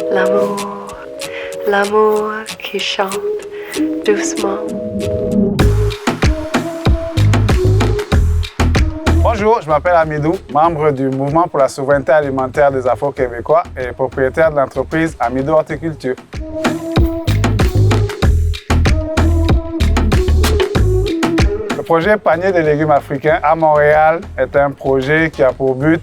L'amour, l'amour qui chante doucement. Bonjour, je m'appelle Amidou, membre du Mouvement pour la souveraineté alimentaire des Afro-Québécois et propriétaire de l'entreprise Amidou Horticulture. Le projet Panier des légumes africains à Montréal est un projet qui a pour but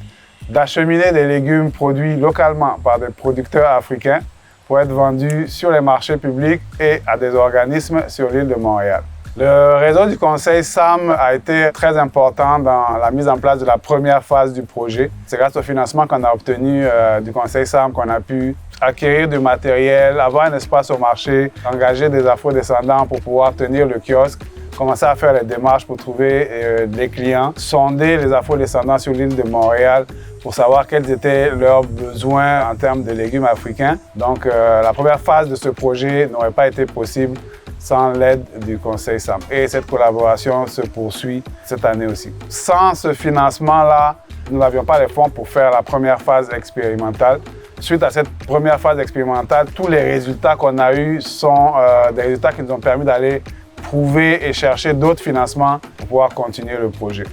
d'acheminer des légumes produits localement par des producteurs africains pour être vendus sur les marchés publics et à des organismes sur l'île de Montréal. Le réseau du Conseil SAM a été très important dans la mise en place de la première phase du projet. C'est grâce au financement qu'on a obtenu du Conseil SAM qu'on a pu acquérir du matériel, avoir un espace au marché, engager des afro-descendants pour pouvoir tenir le kiosque, commencer à faire les démarches pour trouver des clients, sonder les afro-descendants sur l'île de Montréal pour savoir quels étaient leurs besoins en termes de légumes africains. Donc la première phase de ce projet n'aurait pas été possible sans l'aide du Conseil SAM. Et cette collaboration se poursuit cette année aussi. Sans ce financement-là, nous n'avions pas les fonds pour faire la première phase expérimentale. Suite à cette première phase expérimentale, tous les résultats qu'on a eus sont des résultats qui nous ont permis d'aller prouver et chercher d'autres financements pour pouvoir continuer le projet.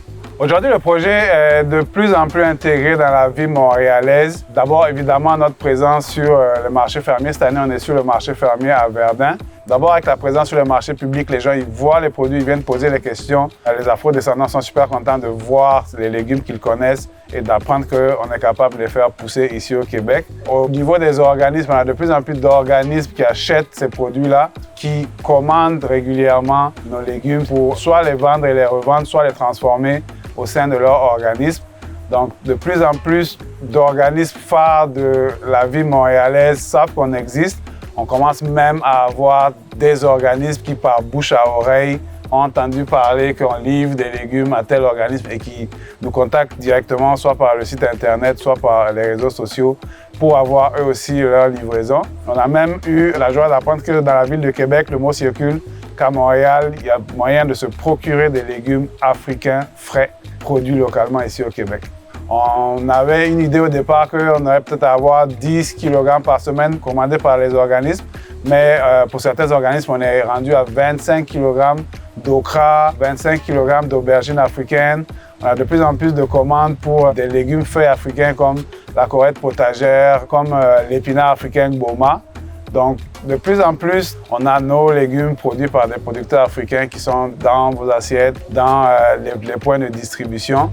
Aujourd'hui, le projet est de plus en plus intégré dans la vie montréalaise. D'abord, évidemment, notre présence sur le marché fermier. Cette année, on est sur le marché fermier à Verdun. D'abord, avec la présence sur le marché public, les gens ils voient les produits, ils viennent poser les questions. Les afro-descendants sont super contents de voir les légumes qu'ils connaissent et d'apprendre qu'on est capable de les faire pousser ici au Québec. Au niveau des organismes, on a de plus en plus d'organismes qui achètent ces produits-là, qui commandent régulièrement nos légumes pour soit les vendre et les revendre, soit les transformer au sein de leur organisme. Donc, de plus en plus d'organismes phares de la vie montréalaise savent qu'on existe. On commence même à avoir des organismes qui, par bouche à oreille, ont entendu parler qu'on livre des légumes à tel organisme et qui nous contactent directement, soit par le site Internet, soit par les réseaux sociaux, pour avoir eux aussi leur livraison. On a même eu la joie d'apprendre que dans la ville de Québec, le mot circule qu'à Montréal, il y a moyen de se procurer des légumes africains frais, produits localement ici au Québec. On avait une idée au départ qu'on aurait peut-être à avoir 10 kg par semaine commandés par les organismes, mais pour certains organismes, on est rendu à 25 kg d'okra, 25 kg d'aubergines africaines. On a de plus en plus de commandes pour des légumes frais africains comme la courette potagère, comme l'épinard africain Boma. Donc, de plus en plus, on a nos légumes produits par des producteurs africains qui sont dans vos assiettes, dans les points de distribution.